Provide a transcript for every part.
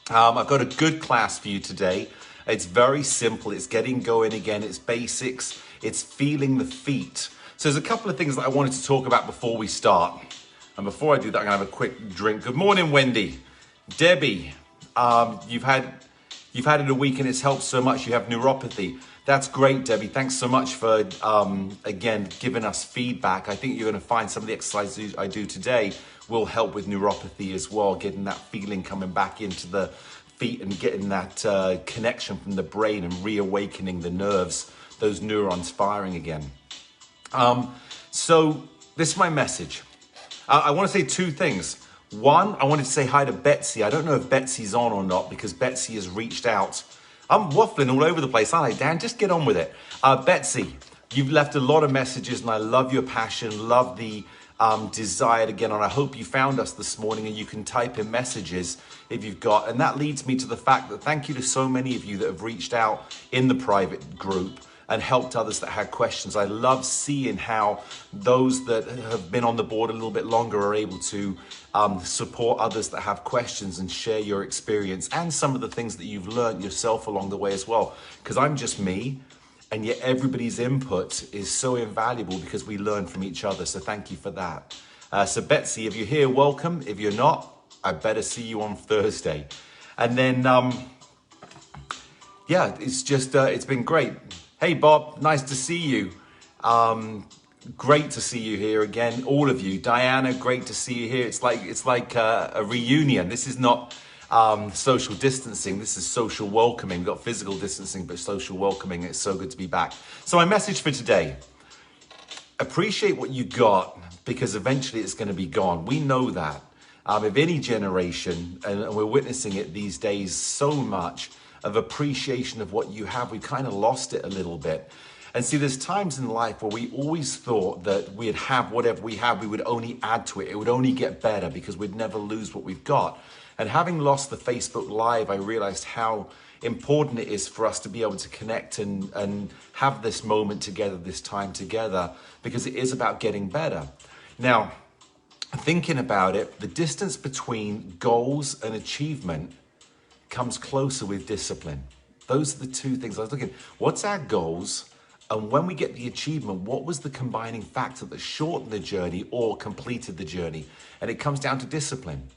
I've got a good class for you today. It's very simple. It's getting going again. It's basics. It's feeling the feet. So there's a couple of things that I wanted to talk about before we start. And before I do that, I'm gonna have a quick drink. Good morning, Wendy. Debbie, you've had it a week and it's helped so much. You have neuropathy. That's great, Debbie. Thanks so much for, again, giving us feedback. I think you're gonna find some of the exercises I do today will help with neuropathy as well, getting that feeling coming back into the feet and getting that connection from the brain and reawakening the nerves, those neurons firing again. So this is my message. I want to say two things. One, I wanted to say hi to Betsy. I don't know if Betsy's on or not because Betsy has reached out. I'm waffling all over the place, aren't I, Dan? Just get on with it. Betsy, you've left a lot of messages and I love your passion, love the desire again, and I hope you found us this morning and you can type in messages if you've got. And that leads me to the fact that thank you to so many of you that have reached out in the private group and helped others that had questions. I love seeing how those that have been on the board a little bit longer are able to support others that have questions and share your experience and some of the things that you've learned yourself along the way as well. Because I'm just me, and yet everybody's input is so invaluable because we learn from each other. So thank you for that. So Betsy, if you're here, welcome. If you're not, I better see you on Thursday. And then, yeah, it's just, it's been great. Hey, Bob, nice to see you. Great to see you here again, all of you. Diana, great to see you here. It's like a reunion. This is not social distancing. This is social welcoming. We've got physical distancing, but social welcoming. It's so good to be back. So my message for today, appreciate what you got because eventually it's going to be gone. We know that. Of any generation, and we're witnessing it these days so much, of appreciation of what you have, we kind of lost it a little bit. And see, there's times in life where we always thought that we'd have whatever we have, we would only add to it. It would only get better because we'd never lose what we've got. And having lost the Facebook Live, I realized how important it is for us to be able to connect and have this moment together, this time together, because it is about getting better. Now, thinking about it, the distance between goals and achievement comes closer with discipline. Those are the two things I was looking at. What's our goals? And when we get the achievement, what was the combining factor that shortened the journey or completed the journey? And it comes down to discipline.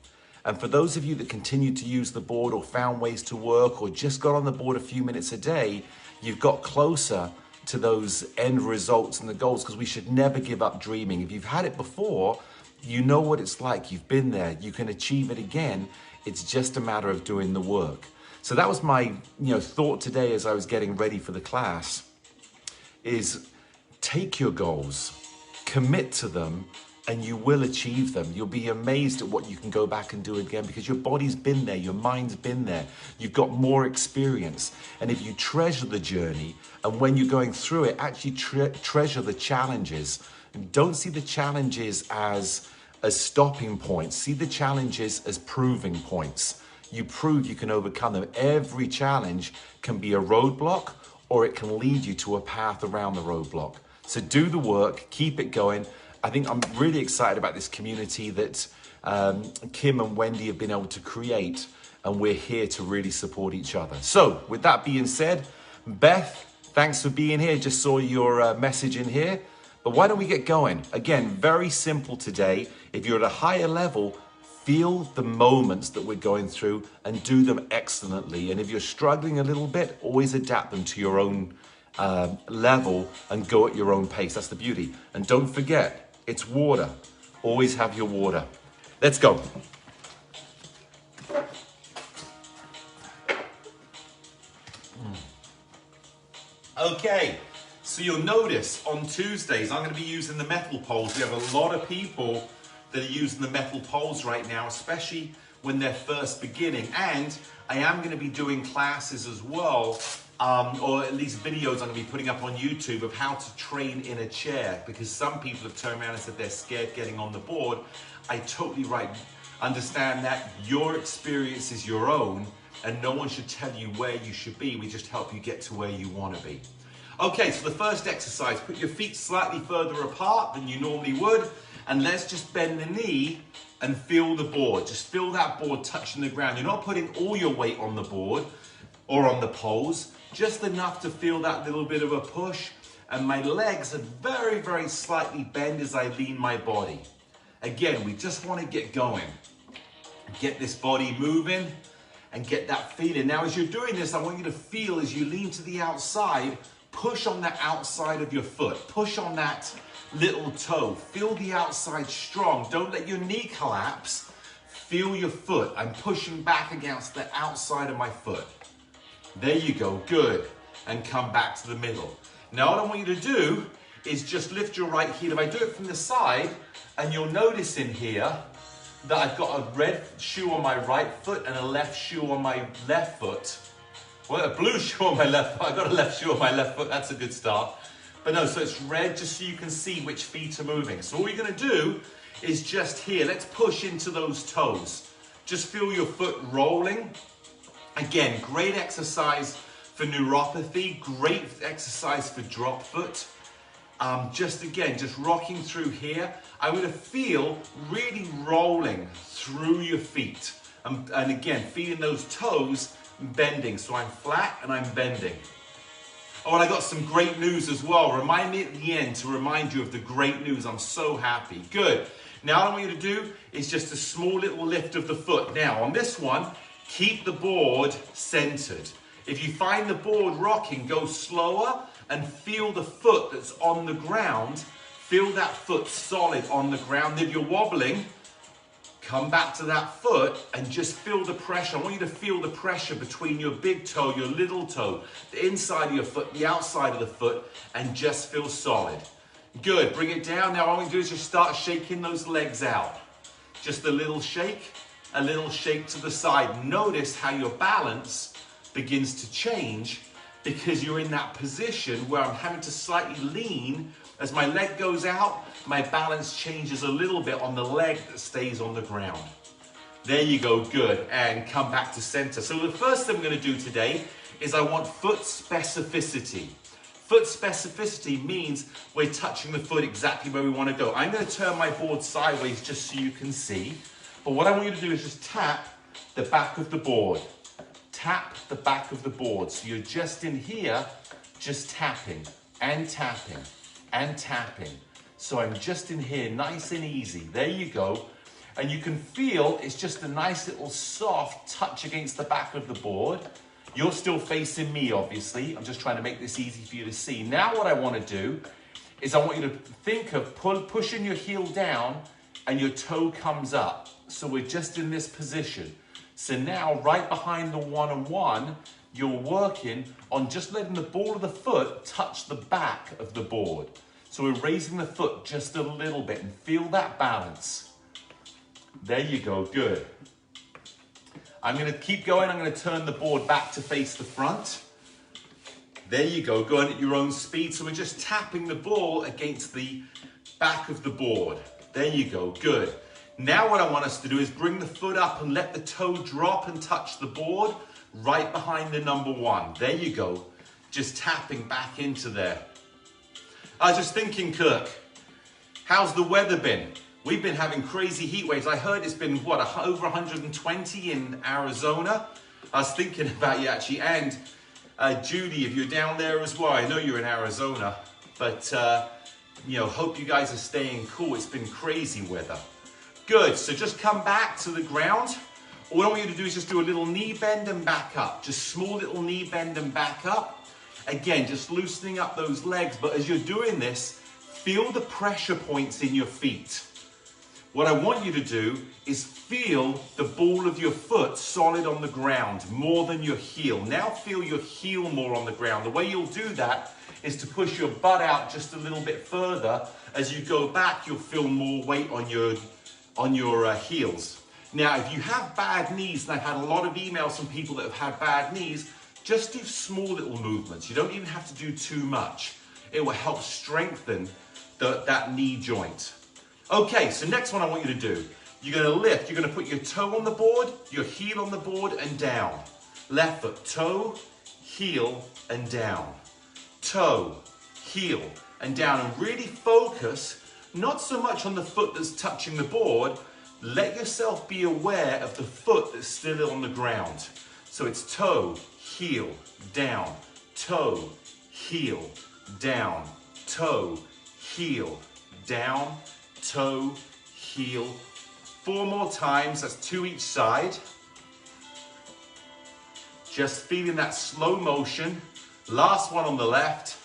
And for those of you that continue to use the board or found ways to work or just got on the board a few minutes a day, you've got closer to those end results and the goals, because we should never give up dreaming. If you've had it before, you know what it's like. You've been there. You can achieve it again. It's just a matter of doing the work. So that was my thought today as I was getting ready for the class, is take your goals, commit to them, and you will achieve them. You'll be amazed at what you can go back and do again because your body's been there, your mind's been there, you've got more experience. And if you treasure the journey, and when you're going through it, actually treasure the challenges. Don't see the challenges as stopping points. See the challenges as proving points. You prove you can overcome them. Every challenge can be a roadblock or it can lead you to a path around the roadblock. So do the work, keep it going. I think I'm really excited about this community that Kim and Wendy have been able to create, and we're here to really support each other. So with that being said, Beth, thanks for being here. Just saw your message in here. But why don't we get going? Again, very simple today. If you're at a higher level, feel the moments that we're going through and do them excellently. And if you're struggling a little bit, always adapt them to your own level and go at your own pace. That's the beauty. And don't forget, it's water. Always have your water. Let's go. Okay. So you'll notice on Tuesdays, I'm going to be using the metal poles. We have a lot of people that are using the metal poles right now, especially when they're first beginning. And I am going to be doing classes as well, or at least videos I'm going to be putting up on YouTube of how to train in a chair, because some people have turned around and said they're scared getting on the board. I totally right. Understand that your experience is your own and no one should tell you where you should be. We just help you get to where you want to be. Okay, so the first exercise, put your feet slightly further apart than you normally would, And let's just bend the knee and feel the board. Just feel that board touching the ground. You're not putting all your weight on the board or on the poles, just enough to feel that little bit of a push. And my legs are very, very slightly bent as I lean my body. Again, we just want to get going. Get this body moving and get that feeling. Now, as you're doing this, I want you to feel as you lean to the outside, push on the outside of your foot. Push on that little toe. Feel the outside strong. Don't let your knee collapse. Feel your foot. I'm pushing back against the outside of my foot. There you go. Good. And come back to the middle. Now, what I want you to do is just lift your right heel. If I do it from the side, and you'll notice in here that I've got a red shoe on my right foot and a left shoe on my left foot. Well, a blue shoe on my left foot. I've got a left shoe on my left foot. That's a good start. But no, so it's red just so you can see which feet are moving. So all you're going to do is just here. Let's push into those toes. Just feel your foot rolling. Again, great exercise for neuropathy. Great exercise for drop foot. Just rocking through here. I want to feel really rolling through your feet. And again, feeling those toes bending. So I'm flat and I'm bending. Oh, and I got some great news as well. Remind me at the end to remind you of the great news. I'm so happy. Good. Now what I want you to do is just a small little lift of the foot. Now on this one, keep the board centered. If you find the board rocking, go slower and feel the foot that's on the ground. Feel that foot solid on the ground. If you're wobbling, come back to that foot and just feel the pressure. I want you to feel the pressure between your big toe, your little toe, the inside of your foot, the outside of the foot, and just feel solid. Good, bring it down. Now all we do is just start shaking those legs out. Just a little shake to the side. Notice how your balance begins to change because you're in that position where I'm having to slightly lean. As my leg goes out, my balance changes a little bit on the leg that stays on the ground. There you go, good. And come back to center. So the first thing I'm going to do today is I want foot specificity. Foot specificity means we're touching the foot exactly where we want to go. I'm going to turn my board sideways just so you can see. But what I want you to do is just tap the back of the board. Tap the back of the board. So you're just in here, just tapping and tapping and tapping. So I'm just in here, nice and easy. There you go. And you can feel it's just a nice little soft touch against the back of the board. You're still facing me, obviously. I'm just trying to make this easy for you to see. Now what I want to do is I want you to think of pushing your heel down and your toe comes up. So we're just in this position. So now right behind the 1-on-1, you're working on just letting the ball of the foot touch the back of the board. So we're raising the foot just a little bit and feel that balance. There you go, good. I'm going to keep going. I'm going to turn the board back to face the front. There you go, going at your own speed. So we're just tapping the ball against the back of the board. There you go, good. Now what I want us to do is bring the foot up and let the toe drop and touch the board right behind the number 1. There you go, just tapping back into there. I was just thinking, Kirk, how's the weather been? We've been having crazy heat waves. I heard it's been, what, over 120 in Arizona? I was thinking about you, actually. And Judy, if you're down there as well, I know you're in Arizona. But, you know, hope you guys are staying cool. It's been crazy weather. Good, so just come back to the ground. All I want you to do is just do a little knee bend and back up. Just small little knee bend and back up. Again, just loosening up those legs. But as you're doing this, feel the pressure points in your feet. What I want you to do is feel the ball of your foot solid on the ground more than your heel. Now feel your heel more on the ground. The way you'll do that is to push your butt out just a little bit further. As you go back, you'll feel more weight on your heels. Now, if you have bad knees, and I've had a lot of emails from people that have had bad knees, just do small little movements. You don't even have to do too much. It will help strengthen that knee joint. Okay, so next one I want you to do. You're going to lift. You're going to put your toe on the board, your heel on the board, and down. Left foot, toe, heel, and down. Toe, heel, and down. And really focus not so much on the foot that's touching the board. Let yourself be aware of the foot that's still on the ground. So it's toe, heel, down, toe, heel, down, toe, heel, down, toe, heel. 4 more times, that's 2 each side. Just feeling that slow motion. Last one on the left.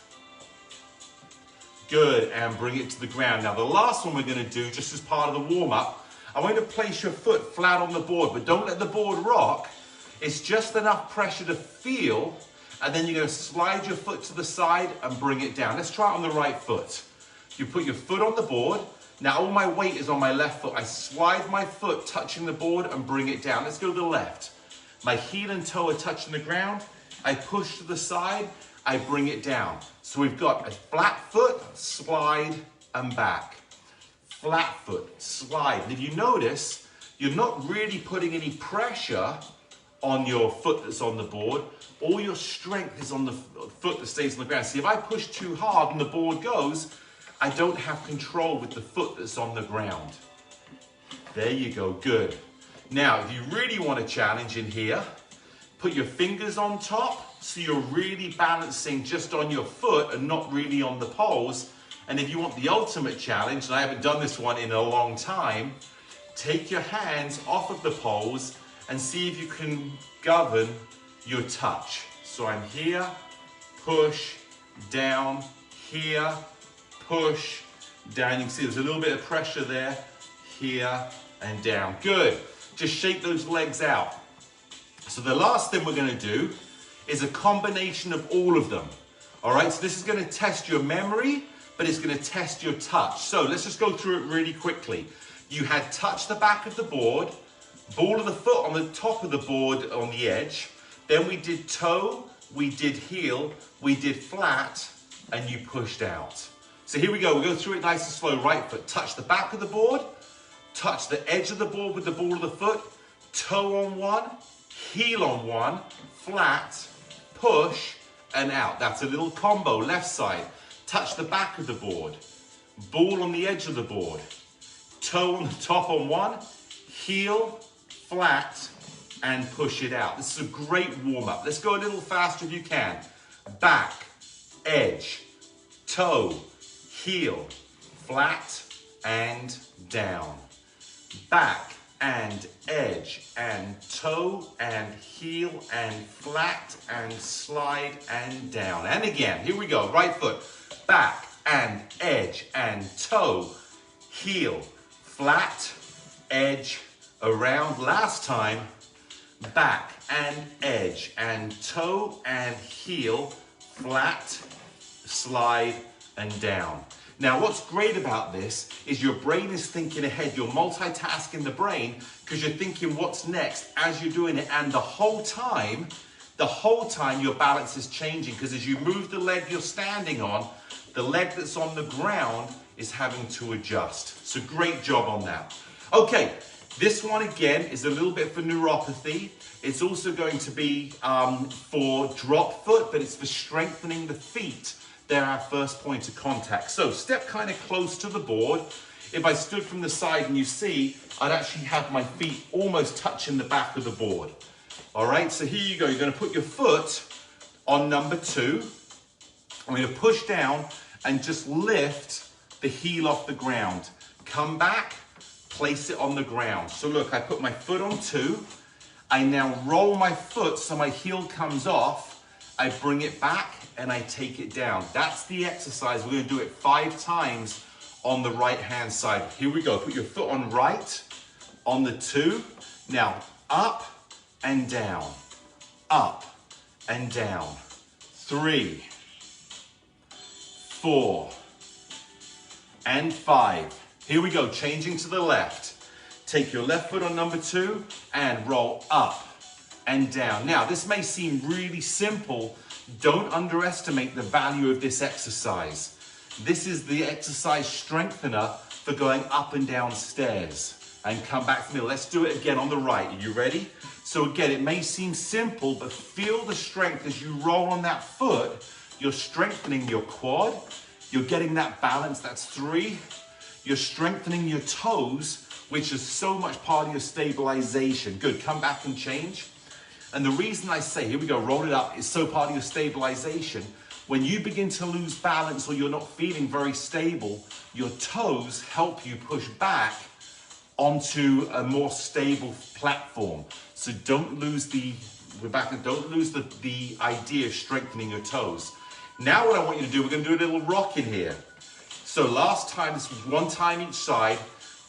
Good, and bring it to the ground. Now the last one we're going to do, just as part of the warm-up, I want you to place your foot flat on the board, but don't let the board rock. It's just enough pressure to feel, and then you're going to slide your foot to the side and bring it down. Let's try it on the right foot. You put your foot on the board. Now all my weight is on my left foot. I slide my foot touching the board and bring it down. Let's go to the left. My heel and toe are touching the ground. I push to the side, I bring it down. So we've got a flat foot, slide, and back. Flat foot, slide. And if you notice, you're not really putting any pressure on your foot that's on the board. All your strength is on the foot that stays on the ground. See, if I push too hard and the board goes, I don't have control with the foot that's on the ground. There you go, good. Now, if you really want a challenge in here, put your fingers on top so you're really balancing just on your foot and not really on the poles. And if you want the ultimate challenge, and I haven't done this one in a long time, take your hands off of the poles and see if you can govern your touch. So I'm here, push, down, here, push, down. You can see there's a little bit of pressure there, here and down. Good. Just shake those legs out. So the last thing we're going to do is a combination of all of them. All right, so this is going to test your memory, but it's going to test your touch. So let's just go through it really quickly. You had touched the back of the board, ball of the foot on the top of the board on the edge. Then we did toe, we did heel, we did flat, and you pushed out. So here we go. We'll go through it nice and slow. Right foot, touch the back of the board, touch the edge of the board with the ball of the foot, toe on one, heel on one, flat, push, and out. That's a little combo, left side. Touch the back of the board, ball on the edge of the board, toe on the top on one, heel, flat, and push it out. This is a great warm-up. Let's go a little faster if you can. Back, edge, toe, heel, flat, and down. Back and edge and toe and heel and flat and slide and down. And again, here we go. Right foot, back and edge and toe, heel, flat, edge, around. Last time, back and edge and toe and heel, flat, slide and down. Now, what's great about this is your brain is thinking ahead. You're multitasking the brain because you're thinking what's next as you're doing it. And the whole time your balance is changing, because as you move the leg you're standing on, the leg that's on the ground is having to adjust. So great job on that. Okay, this one again is a little bit for neuropathy. It's also going to be for drop foot, but it's for strengthening the feet. They're our first point of contact. So step kind of close to the board. If I stood from the side and you see, I'd actually have my feet almost touching the back of the board. All right, so here you go. You're going to put your foot on number 2. I'm going to push down and just lift the heel off the ground. Come back, place it on the ground. So look, I put my foot on 2. I now roll my foot so my heel comes off. I bring it back and I take it down. That's the exercise. We're going to do it 5 times on the right hand side. Here we go. Put your foot on right on the 2. Now up and down, up and down. 3, 4, and 5. Here we go. Changing to the left. Take your left foot on number 2 and roll up and down. Now, this may seem really simple. Don't underestimate the value of this exercise. This is the exercise strengthener for going up and down stairs. And come back to the middle. Let's do it again on the right. Are you ready? So again, it may seem simple, but feel the strength as you roll on that foot. You're strengthening your quad. You're getting that balance. That's 3. You're strengthening your toes, which is so much part of your stabilization. Good, come back and change. And the reason I say, here we go, roll it up, is so part of your stabilization. When you begin to lose balance or you're not feeling very stable, your toes help you push back onto a more stable platform. So don't lose the idea of strengthening your toes. Now what I want you to do, we're going to do a little rock in here. So last time, this was one time each side.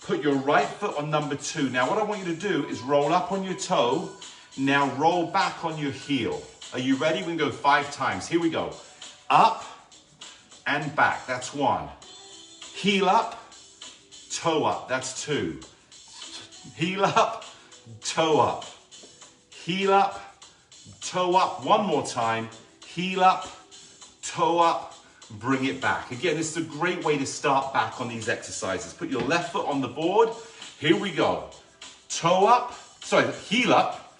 Put your right foot on number 2. Now what I want you to do is roll up on your toe. Now roll back on your heel. Are you ready? We can go 5 times. Here we go. Up and back. That's 1. Heel up, toe up. That's 2. Heel up, toe up. Heel up, toe up. One more time. Heel up, toe up. Bring it back. Again, this is a great way to start back on these exercises. Put your left foot on the board. Here we go. Toe up. Sorry, heel up.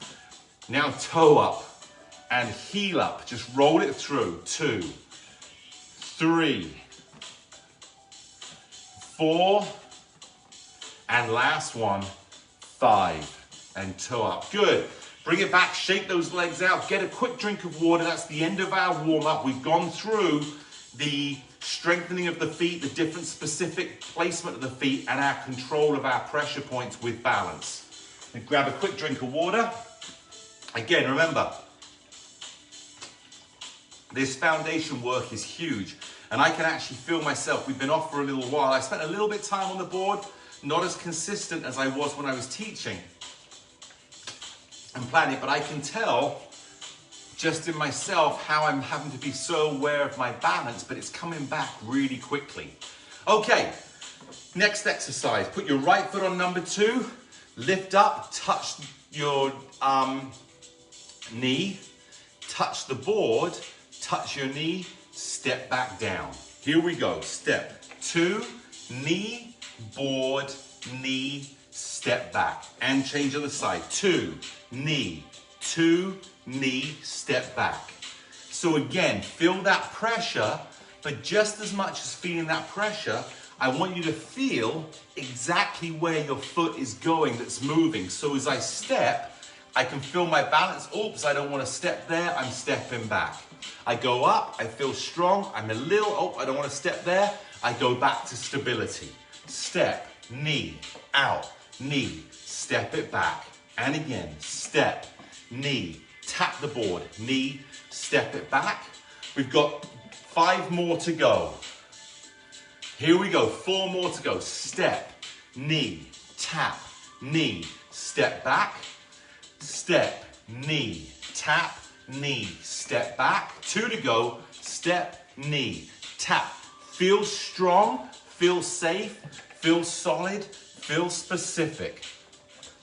Now toe up and heel up. Just roll it through. 2, 3, 4, and last one, 5, and toe up. Good. Bring it back, shake those legs out, get a quick drink of water. That's the end of our warm-up. We've gone through the strengthening of the feet, the different specific placement of the feet, and our control of our pressure points with balance. And grab a quick drink of water. Again, remember, this foundation work is huge, and I can actually feel myself. We've been off for a little while. I spent a little bit of time on the board, not as consistent as I was when I was teaching and planning, but I can tell just in myself how I'm having to be so aware of my balance, but it's coming back really quickly. Okay, next exercise. Put your right foot on number 2, lift up, touch your knee, touch the board, touch your knee, step back down. Here we go. Step 2, knee, board, knee, step back. And change on the side. 2, knee, 2, knee, step back. So again, feel that pressure, but just as much as feeling that pressure, I want you to feel exactly where your foot is going that's moving. So as I step, I can feel my balance. Oops, I don't want to step there. I'm stepping back. I go up, I feel strong. I'm a little, oh, I don't want to step there. I go back to stability. Step, knee, out, knee, step it back. And again, step, knee, tap the board, knee, step it back. We've got 5 more to go. Here we go, 4 more to go. Step, knee, tap, knee, step back. Step, knee, tap, knee, step back. 2 to go. Step, knee, tap. Feel strong, feel safe, feel solid, feel specific.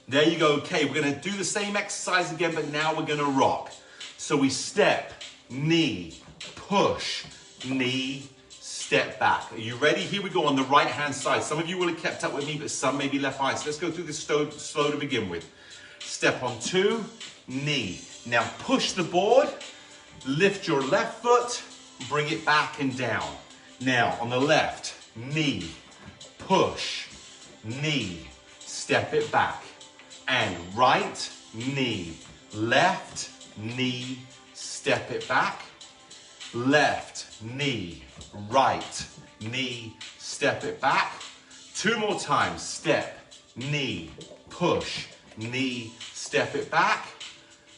There you go. Okay, we're going to do the same exercise again, but now we're going to rock. So we step, knee, push, knee, step back. Are you ready? Here we go on the right-hand side. Some of you will have kept up with me, but some may be left behind. So let's go through this slow to begin with. Step on 2, knee. Now push the board, lift your left foot, bring it back and down. Now on the left, knee, push, knee, step it back. And right, knee, left, knee, step it back. Left, knee, right, knee, step it back. 2 more times. Step, knee, push, knee, step it back.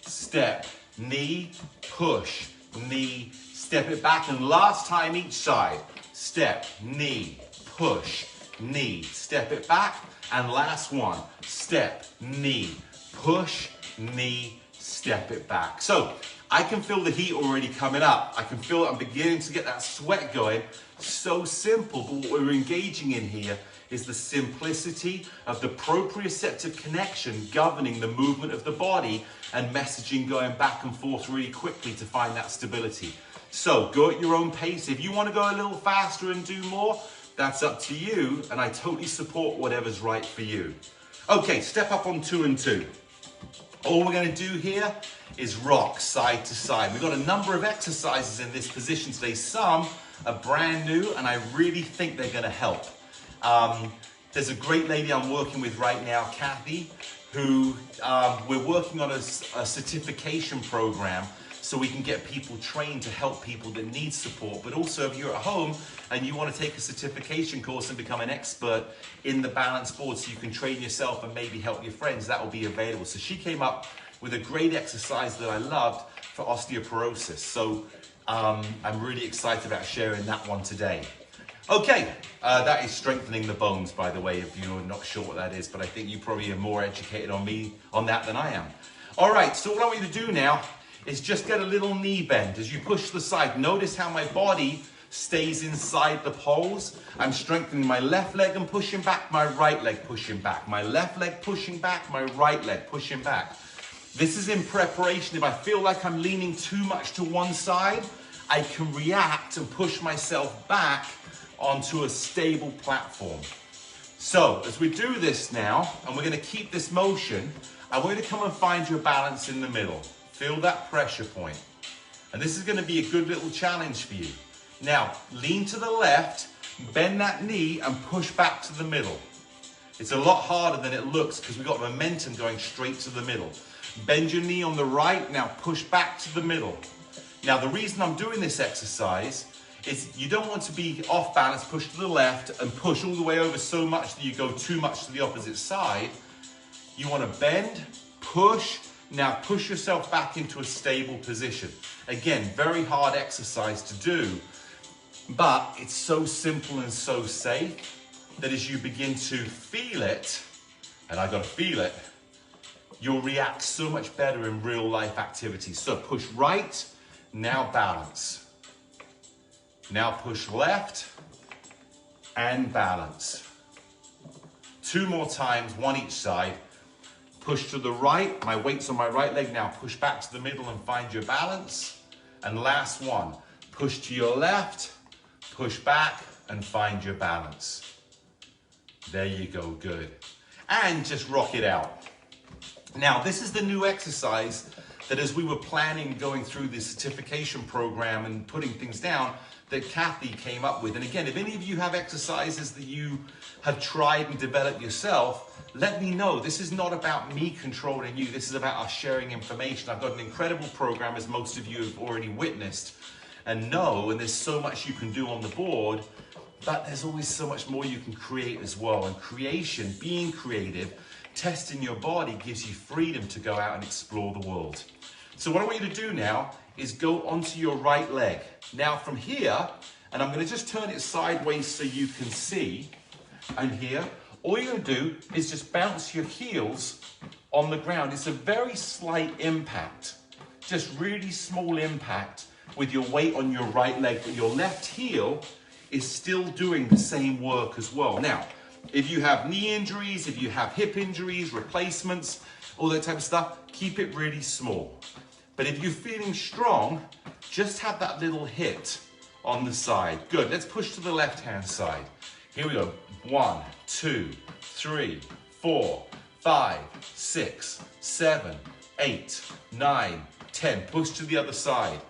Step, knee, push, knee, step it back. And last time each side. Step, knee, push, knee, step it back. And last one. Step, knee, push, knee, step it back. So I can feel the heat already coming up. I can feel I'm beginning to get that sweat going. So simple, but what we're engaging in here is the simplicity of the proprioceptive connection governing the movement of the body and messaging going back and forth really quickly to find that stability. So go at your own pace. If you want to go a little faster and do more, that's up to you, and I totally support whatever's right for you. Okay, step up on 2 and 2. All we're going to do here is rock side to side. We've got a number of exercises in this position today. Some are brand new, and I really think they're going to help. There's a great lady I'm working with right now, Kathy, who we're working on a certification program so we can get people trained to help people that need support. But also if you're at home and you want to take a certification course and become an expert in the balance board so you can train yourself and maybe help your friends, that will be available. So she came up with a great exercise that I loved for osteoporosis. So I'm really excited about sharing that one today. Okay, that is strengthening the bones, by the way, if you're not sure what that is, but I think you probably are more educated on that than I am. All right, so what I want you to do now is just get a little knee bend as you push to the side. Notice how my body stays inside the poles. I'm strengthening my left leg and pushing back, my right leg pushing back, my left leg pushing back, my right leg pushing back. This is in preparation. If I feel like I'm leaning too much to one side, I can react and push myself back onto a stable platform. So as we do this now, and we're going to keep this motion, I want you to come and find your balance in the middle. Feel that pressure point. And this is going to be a good little challenge for you. Now, lean to the left, bend that knee and push back to the middle. It's a lot harder than it looks because we've got momentum going straight to the middle. Bend your knee on the right, now push back to the middle. Now, the reason I'm doing this exercise is you don't want to be off balance, push to the left and push all the way over so much that you go too much to the opposite side. You want to bend, push, now push yourself back into a stable position. Again, very hard exercise to do, but it's so simple and so safe that as you begin to feel it, and I got to feel it, you'll react so much better in real life activities. So push right, now balance. Now push left and balance. 2 more times, one each side. Push to the right, my weight's on my right leg, now push back to the middle and find your balance. And last one, push to your left, push back and find your balance. There you go, good. And just rock it out. Now, this is the new exercise that as we were planning going through the certification program and putting things down, that Kathy came up with. And again, if any of you have exercises that you have tried and developed yourself, let me know. This is not about me controlling you. This is about us sharing information. I've got an incredible program, as most of you have already witnessed and know, and there's so much you can do on the board, but there's always so much more you can create as well. And creation, being creative, testing your body gives you freedom to go out and explore the world. So what I want you to do now is go onto your right leg. Now from here, and I'm going to just turn it sideways so you can see, and here, all you're going to do is just bounce your heels on the ground. It's a very slight impact, just really small impact with your weight on your right leg, but your left heel is still doing the same work as well. Now, if you have knee injuries, if you have hip injuries, replacements, all that type of stuff, keep it really small. But if you're feeling strong, just have that little hit on the side. Good, let's push to the left-hand side. Here we go. 1, 2, 3, 4, 5, 6, 7, 8, 9, 10. Push to the other side.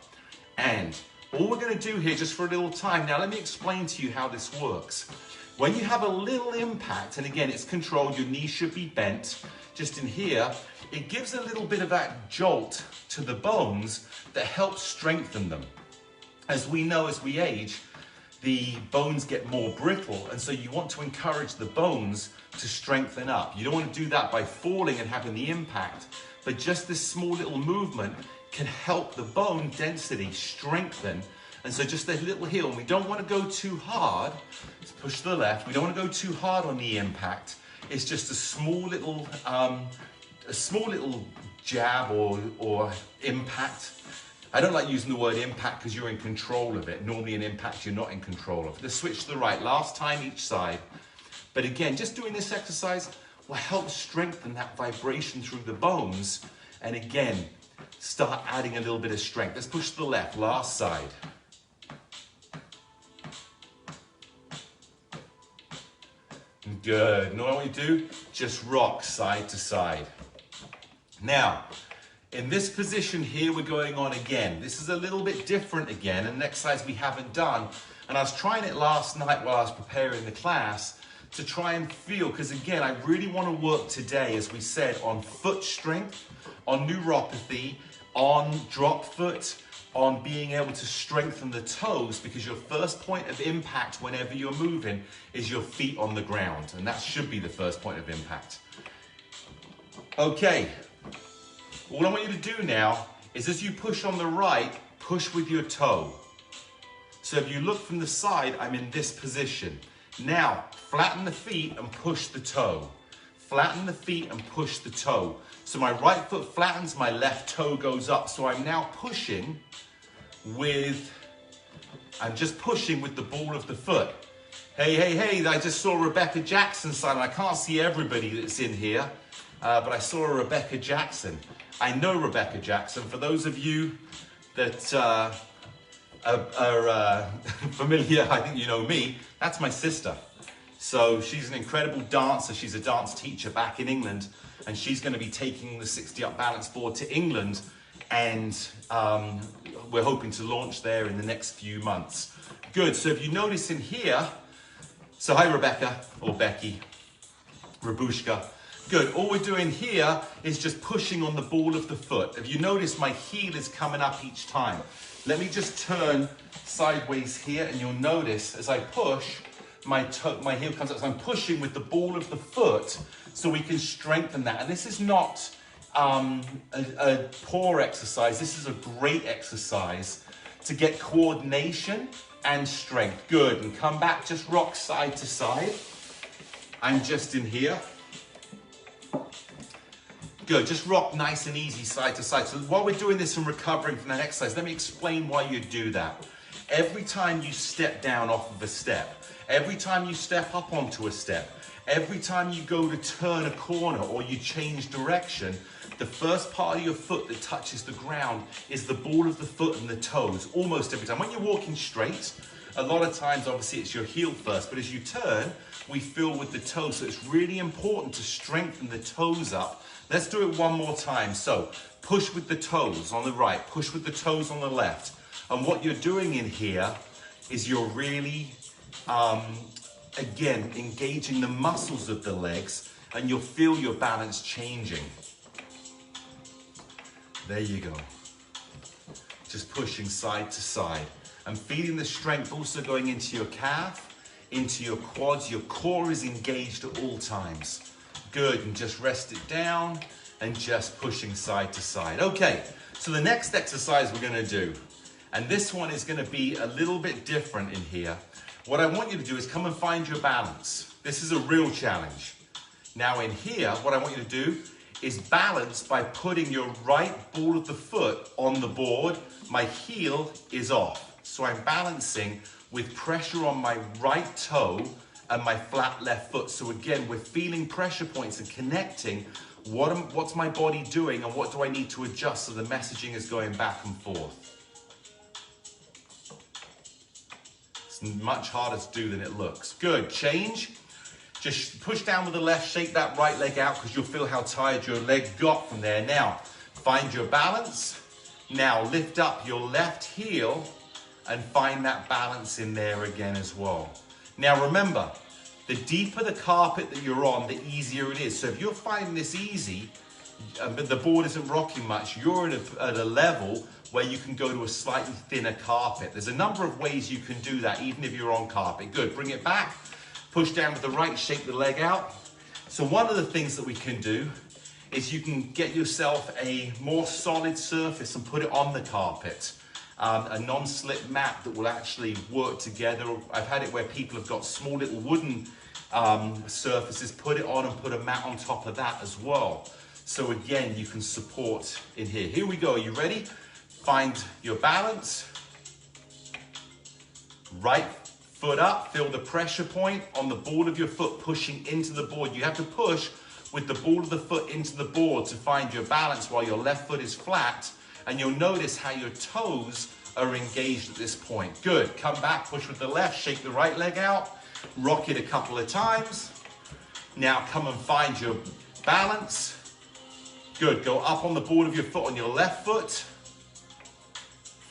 And all we're going to do here, just for a little time, now let me explain to you how this works. When you have a little impact, and again, it's controlled, your knee should be bent, just in here, it gives a little bit of that jolt to the bones that helps strengthen them. As we know, as we age, the bones get more brittle, and so you want to encourage the bones to strengthen up. You don't want to do that by falling and having the impact, but just this small little movement can help the bone density strengthen. And so just a little heel, and we don't want to go too hard. Let's push to the left. We don't want to go too hard on the impact. It's just a small little jab or impact. I don't like using the word impact because you're in control of it. Normally an impact you're not in control of. Let's switch to the right, last time each side. But again, just doing this exercise will help strengthen that vibration through the bones. And again, start adding a little bit of strength. Let's push to the left, last side. Good. Now what we do, just rock side to side. Now, in this position here, we're going on again. This is a little bit different again, an exercise we haven't done. And I was trying it last night while I was preparing the class to try and feel, because again, I really want to work today, as we said, on foot strength, on neuropathy, on drop foot, on being able to strengthen the toes, because your first point of impact whenever you're moving is your feet on the ground, and that should be the first point of impact. Okay, all I want you to do now is, as you push on the right, push with your toe. So if you look from the side, I'm in this position. Now, flatten the feet and push the toe. Flatten the feet and push the toe. So my right foot flattens, my left toe goes up. So I'm now pushing with, I'm just pushing with the ball of the foot. Hey, hey, hey, I just saw Rebecca Jackson sign. I can't see everybody that's in here, but I saw a Rebecca Jackson. I know Rebecca Jackson. For those of you that are familiar, I think you know me, that's my sister. So she's an incredible dancer. She's a dance teacher back in England, and she's going to be taking the 60 Up Balance board to England, and we're hoping to launch there in the next few months. Good, so if you notice in here, so hi Rebecca, or Becky, Rabushka. Good, all we're doing here is just pushing on the ball of the foot. If you notice, my heel is coming up each time. Let me just turn sideways here, and you'll notice as I push, my heel comes up. So I'm pushing with the ball of the foot so we can strengthen that. And this is not a poor exercise. This is a great exercise to get coordination and strength. Good, and come back, just rock side to side. I'm just in here. Good, just rock nice and easy side to side. So while we're doing this and recovering from that exercise, let me explain why you do that. Every time you step down off of a step, every time you step up onto a step, every time you go to turn a corner or you change direction, the first part of your foot that touches the ground is the ball of the foot and the toes, almost every time. When you're walking straight, a lot of times, obviously, it's your heel first, but as you turn, we feel with the toes. So it's really important to strengthen the toes up. Let's do it one more time. So push with the toes on the right, push with the toes on the left. And what you're doing in here is you're really, again, engaging the muscles of the legs, and you'll feel your balance changing. There you go. Just pushing side to side and feeling the strength also going into your calf, into your quads. Your core is engaged at all times. Good, and just rest it down and just pushing side to side. Okay, so the next exercise we're gonna do, and this one is gonna be a little bit different in here. What I want you to do is come and find your balance. This is a real challenge. Now in here, what I want you to do is balance by putting your right ball of the foot on the board. My heel is off. So I'm balancing with pressure on my right toe and my flat left foot. So again, we're feeling pressure points and connecting what's my body doing and what do I need to adjust so the messaging is going back and forth. It's much harder to do than it looks. Good, change. Just push down with the left, shake that right leg out because you'll feel how tired your leg got from there. Now, find your balance. Now, lift up your left heel and find that balance in there again as well. Now, remember, the deeper the carpet that you're on, the easier it is. So if you're finding this easy, but the board isn't rocking much, you're at a level where you can go to a slightly thinner carpet. There's a number of ways you can do that, even if you're on carpet. Good, bring it back. Push down with the right, shake the leg out. So one of the things that we can do is you can get yourself a more solid surface and put it on the carpet. A non-slip mat that will actually work together. I've had it where people have got small little wooden surfaces, put it on and put a mat on top of that as well. So again, you can support in here. Here we go, are you ready? Find your balance. Right foot up, feel the pressure point on the ball of your foot pushing into the board. You have to push with the ball of the foot into the board to find your balance while your left foot is flat, and you'll notice how your toes are engaged at this point. Good, come back, push with the left, shake the right leg out, rock it a couple of times. Now come and find your balance. Good, go up on the ball of your foot on your left foot.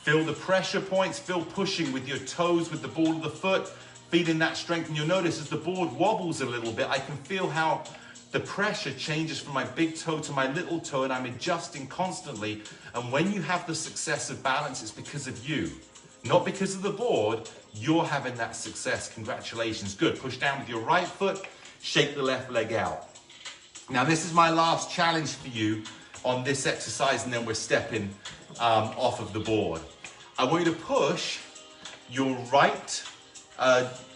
Feel the pressure points, feel pushing with your toes with the ball of the foot. feeling that strength. And you'll notice as the board wobbles a little bit, I can feel how the pressure changes from my big toe to my little toe, and I'm adjusting constantly. And when you have the success of balance, it's because of you, not because of the board. You're having that success. Congratulations. Good. Push down with your right foot, shake the left leg out. Now, this is my last challenge for you on this exercise, and then we're stepping off of the board. I want you to push your right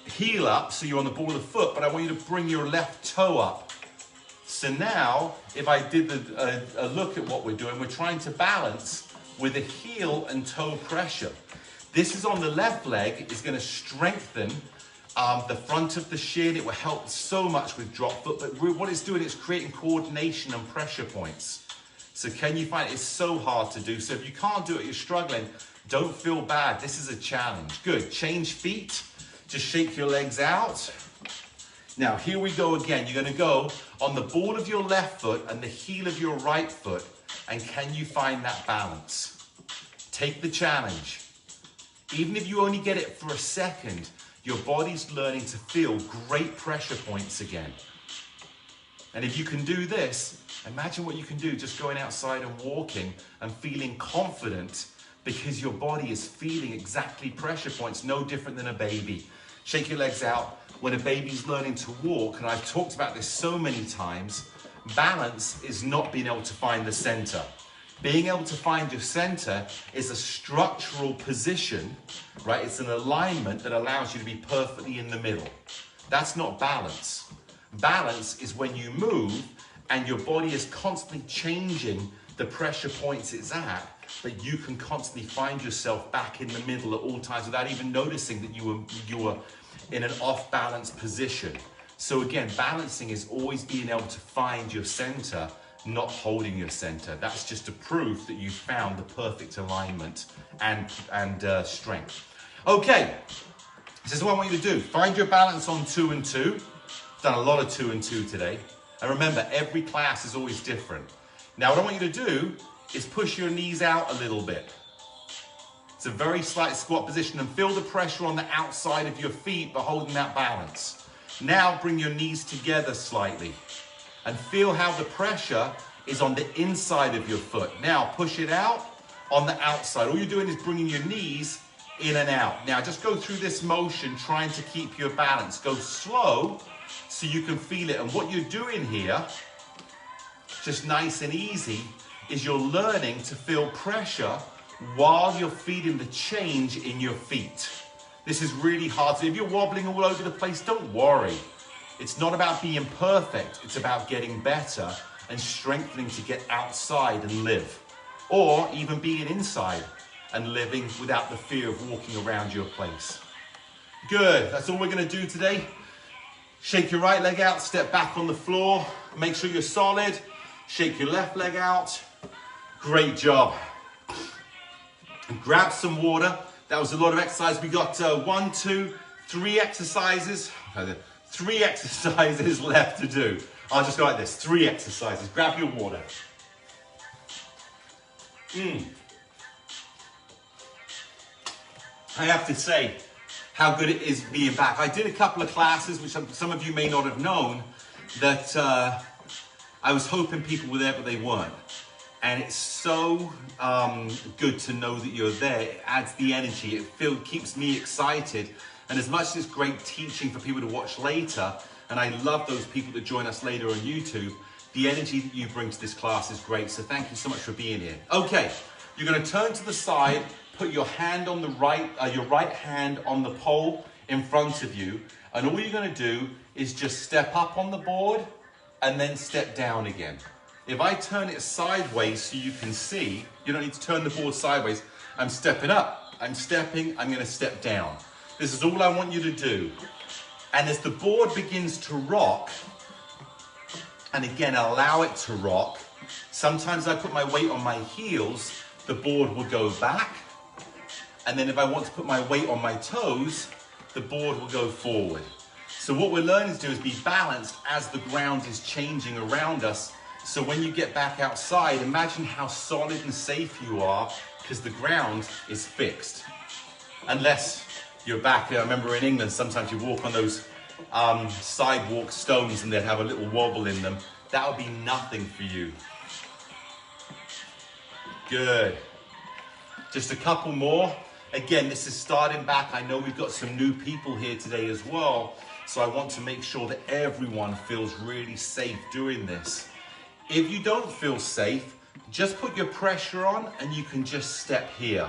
heel up, so you're on the ball of the foot, but I want you to bring your left toe up. So now, if I did a look at what we're doing, we're trying to balance with a heel and toe pressure. This is on the left leg, is going to strengthen the front of the shin. It will help so much with drop foot, but what it's doing is creating coordination and pressure points. So can you find it? It's so hard to do. So if you can't do it, you're struggling, don't feel bad. This is a challenge. Good. Change feet. Just shake your legs out. Now, here we go again. You're going to go on the ball of your left foot and the heel of your right foot. And can you find that balance? Take the challenge. Even if you only get it for a second, your body's learning to feel great pressure points again. And if you can do this, imagine what you can do just going outside and walking and feeling confident because your body is feeling exactly pressure points, no different than a baby. Shake your legs out. When a baby's learning to walk, and I've talked about this so many times, balance is not being able to find the center. Being able to find your center is a structural position, right? It's an alignment that allows you to be perfectly in the middle. That's not balance. Balance is when you move and your body is constantly changing the pressure points it's at, but you can constantly find yourself back in the middle at all times without even noticing that you were in an off-balance position. So again, balancing is always being able to find your center, not holding your center. That's just a proof that you found the perfect alignment and strength. Okay, this is what I want you to do. Find your balance on 2 and 2. I've done a lot of 2 and 2 today. And remember, every class is always different. Now, what I want you to do is push your knees out a little bit. It's a very slight squat position, and feel the pressure on the outside of your feet, but holding that balance. Now bring your knees together slightly and feel how the pressure is on the inside of your foot. Now push it out on the outside. All you're doing is bringing your knees in and out. Now just go through this motion trying to keep your balance. Go slow so you can feel it. And what you're doing here, just nice and easy, is you're learning to feel pressure while you're feeling the change in your feet. This is really hard. So if you're wobbling all over the place, don't worry. It's not about being perfect. It's about getting better and strengthening to get outside and live. Or even being inside and living without the fear of walking around your place. Good. That's all we're going to do today. Shake your right leg out, step back on the floor. Make sure you're solid. Shake your left leg out. Great job. Grab some water. That was a lot of exercise. We got 1, 2, 3 exercises. 3 exercises left to do. I'll just go like this. 3 exercises. Grab your water. I have to say how good it is being back. I did a couple of classes, which some of you may not have known, that I was hoping people were there, but they weren't. And it's so good to know that you're there. It adds the energy. It keeps me excited. And as much as it's great teaching for people to watch later, and I love those people that join us later on YouTube, the energy that you bring to this class is great. So thank you so much for being here. Okay, you're going to turn to the side, put your hand on the your right hand on the pole in front of you. And all you're going to do is just step up on the board and then step down again. If I turn it sideways so you can see, you don't need to turn the board sideways. I'm stepping up, I'm stepping, I'm going to step down. This is all I want you to do. And as the board begins to rock, and again, allow it to rock, sometimes I put my weight on my heels, the board will go back. And then if I want to put my weight on my toes, the board will go forward. So what we're learning to do is be balanced as the ground is changing around us. So when you get back outside, imagine how solid and safe you are because the ground is fixed. Unless your back. I remember in England, sometimes you walk on those sidewalk stones and they'd have a little wobble in them. That would be nothing for you. Good. Just a couple more. Again, this is starting back. I know we've got some new people here today as well, so I want to make sure that everyone feels really safe doing this. If you don't feel safe, just put your pressure on and you can just step here.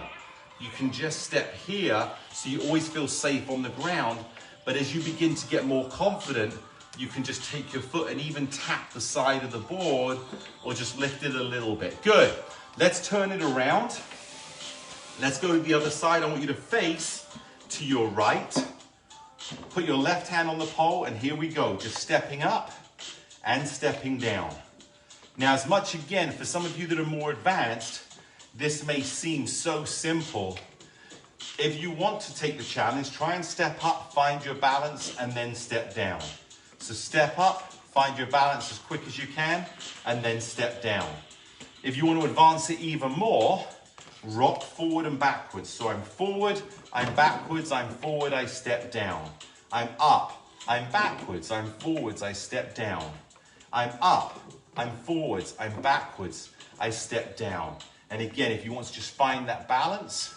You can just step here so you always feel safe on the ground, but as you begin to get more confident, you can just take your foot and even tap the side of the board or just lift it a little bit. Good. Let's turn it around. Let's go to the other side. I want you to face to your right. Put your left hand on the pole and here we go. Just stepping up and stepping down. Now, as much again, for some of you that are more advanced, this may seem so simple. If you want to take the challenge, try and step up, find your balance, and then step down. So step up, find your balance as quick as you can, and then step down. If you want to advance it even more, rock forward and backwards. So I'm forward, I'm backwards, I'm forward, I step down. I'm up, I'm backwards, I'm forwards, I step down. I'm up, I'm forwards, I'm backwards, I step down. And again, if you want to just find that balance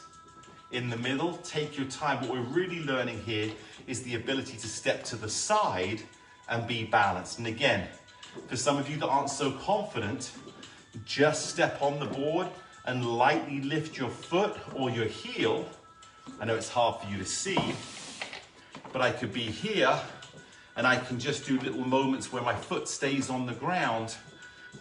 in the middle, take your time. What we're really learning here is the ability to step to the side and be balanced. And again, for some of you that aren't so confident, just step on the board and lightly lift your foot or your heel. I know it's hard for you to see, but I could be here and I can just do little moments where my foot stays on the ground,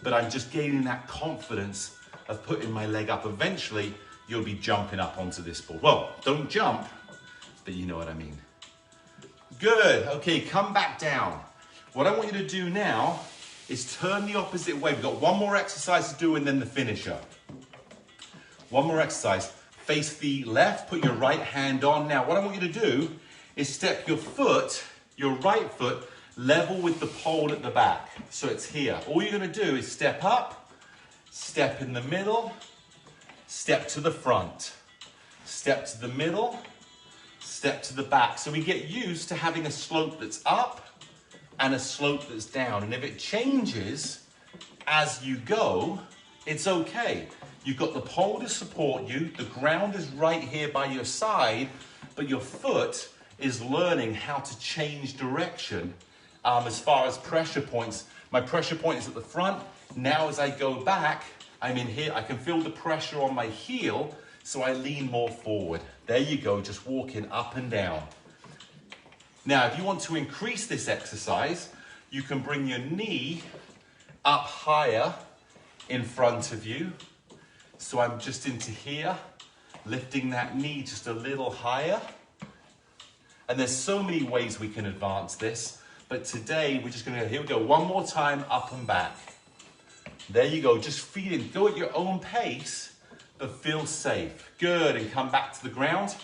but I'm just gaining that confidence of putting my leg up. Eventually, you'll be jumping up onto this board. Well, don't jump, but you know what I mean. Good. Okay, come back down. What I want you to do now is turn the opposite way. We've got one more exercise to do and then the finisher. One more exercise. Face the left, put your right hand on. Now, what I want you to do is step your foot, your right foot, level with the pole at the back. So it's here. All you're going to do is step up, step in the middle, step to the front, step to the middle, step to the back. So we get used to having a slope that's up and a slope that's down. And if it changes as you go, it's okay. You've got the pole to support you. The ground is right here by your side, but your foot is learning how to change direction as far as pressure points. My pressure point is at the front. Now as I go back, I'm in here. I can feel the pressure on my heel, so I lean more forward. There you go, just walking up and down. Now, if you want to increase this exercise, you can bring your knee up higher in front of you. So I'm just into here, lifting that knee just a little higher. And there's so many ways we can advance this, but today we're just gonna, here we go, one more time, up and back. There you go, just feeling, go at your own pace, but feel safe. Good, and come back to the ground.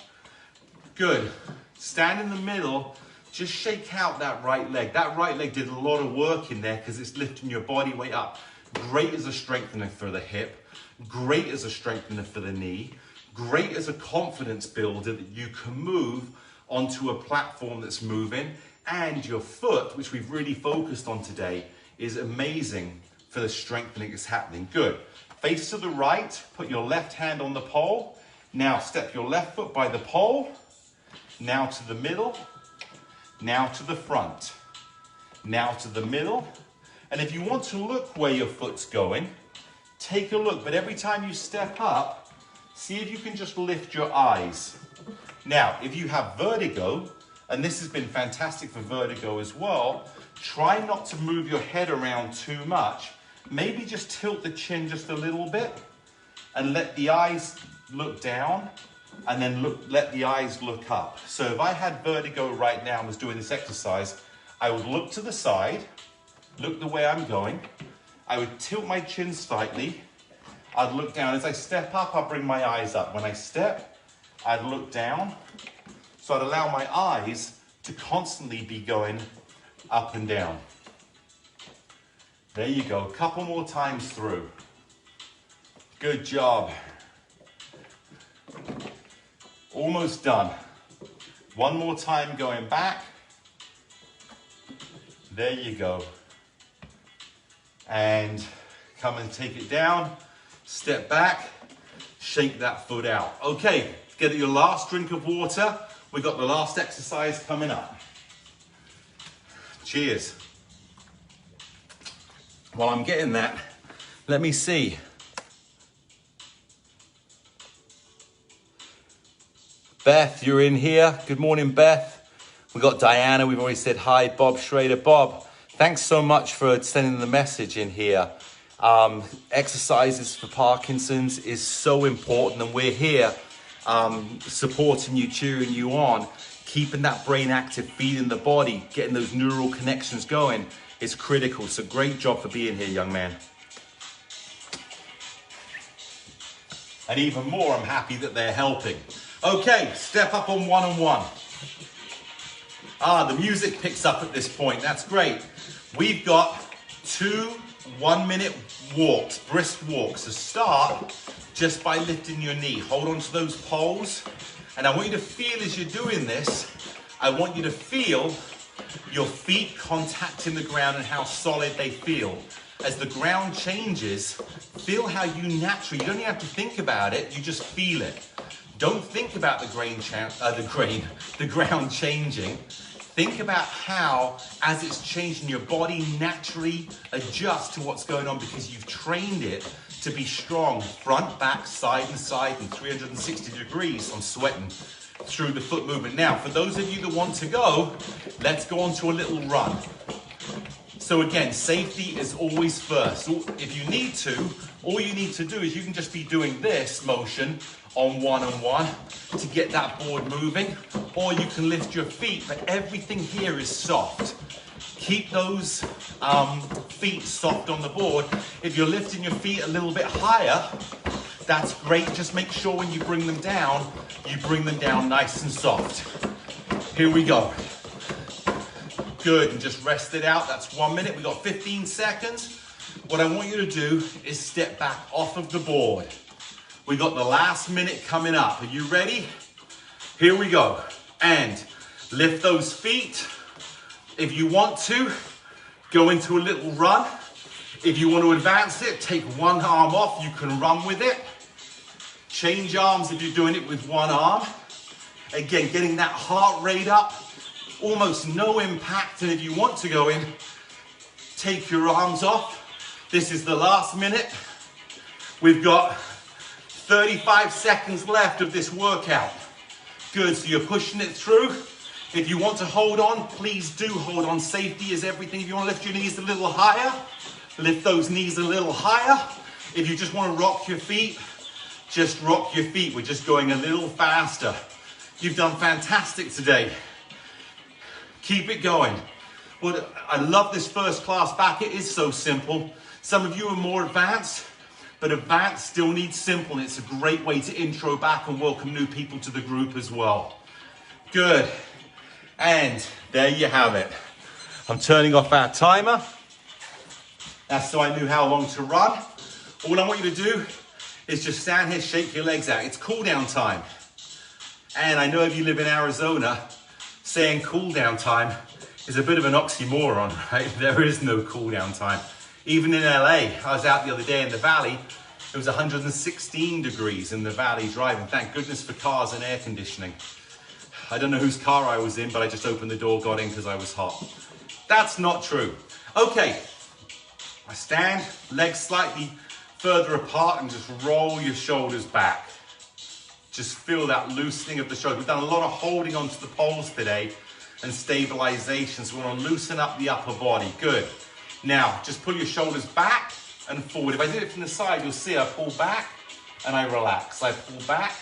Good, stand in the middle, just shake out that right leg. That right leg did a lot of work in there because it's lifting your body weight up. Great as a strengthener for the hip, great as a strengthener for the knee, great as a confidence builder that you can move onto a platform that's moving, and your foot, which we've really focused on today, is amazing for the strengthening that's happening. Good. Face to the right, put your left hand on the pole. Now step your left foot by the pole. Now to the middle. Now to the front. Now to the middle. And if you want to look where your foot's going, take a look. But every time you step up, see if you can just lift your eyes. Now, if you have vertigo, and this has been fantastic for vertigo as well, try not to move your head around too much. Maybe just tilt the chin just a little bit and let the eyes look down and then let the eyes look up. So if I had vertigo right now and was doing this exercise, I would look to the side, look the way I'm going. I would tilt my chin slightly. I'd look down. As I step up, I'll bring my eyes up. When I step, I'd look down. So I'd allow my eyes to constantly be going up and down. There you go, a couple more times through. Good job. Almost done. One more time going back. There you go. And come and take it down. Step back. Shake that foot out. Okay, get your last drink of water. We've got the last exercise coming up. Cheers. While I'm getting that, let me see. Beth, you're in here. Good morning, Beth. We got Diana. We've already said hi. Bob Schrader. Bob, thanks so much for sending the message in here. Exercises for Parkinson's is so important, and we're here supporting you, cheering you on, keeping that brain active, feeding the body, getting those neural connections going is critical. So great job for being here, young man. And even more, I'm happy that they're helping. Okay, step up on one-on-one. The music picks up at this point. That's great. We've got 2 1-minute walks, brisk walks. So start just by lifting your knee. Hold on to those poles. And I want you to feel as you're doing this, I want you to feel your feet contacting the ground and how solid they feel. As the ground changes, feel how you naturally, you don't even have to think about it, you just feel it. Don't think about the ground changing. Think about how, as it's changing, your body naturally adjusts to what's going on because you've trained it to be strong, front, back, side and side, and 360 degrees. I'm sweating through the foot movement. Now, for those of you that want to go, let's go on to a little run. So again, safety is always first. So if you need to, all you need to do is you can just be doing this motion on one-on-one to get that board moving, or you can lift your feet, but everything here is soft. Keep those feet soft on the board. If you're lifting your feet a little bit higher, that's great. Just make sure when you bring them down, you bring them down nice and soft. Here we go. Good, and just rest it out. That's 1 minute. We've got 15 seconds. What I want you to do is step back off of the board. We got the last minute coming up. Are you ready? Here we go. And lift those feet. If you want to, go into a little run. If you want to advance it, take one arm off. You can run with it. Change arms if you're doing it with one arm. Again, getting that heart rate up. Almost no impact. And if you want to go in, take your arms off. This is the last minute. We've got 35 seconds left of this workout. Good, so you're pushing it through. If you want to hold on, please do hold on. Safety is everything. If you want to lift your knees a little higher, lift those knees a little higher. If you just want to rock your feet, just rock your feet. We're just going a little faster. You've done fantastic today. Keep it going. Well, I love this first class back. It is so simple. Some of you are more advanced, but advanced still needs simple, and it's a great way to intro back and welcome new people to the group as well. Good. And there you have it. I'm turning off our timer. That's so I knew how long to run. All I want you to do is just stand here, shake your legs out. It's cool down time. And I know if you live in Arizona, saying cool down time is a bit of an oxymoron, right? There is no cool down time. Even in LA, I was out the other day in the valley, it was 116 degrees in the valley driving. Thank goodness for cars and air conditioning. I don't know whose car I was in, but I just opened the door, got in because I was hot. That's not true. Okay, I stand, legs slightly further apart, and just roll your shoulders back. Just feel that loosening of the shoulders. We've done a lot of holding onto the poles today and stabilization, so we want to loosen up the upper body. Good. Now, just pull your shoulders back and forward. If I did it from the side, you'll see I pull back and I relax. I pull back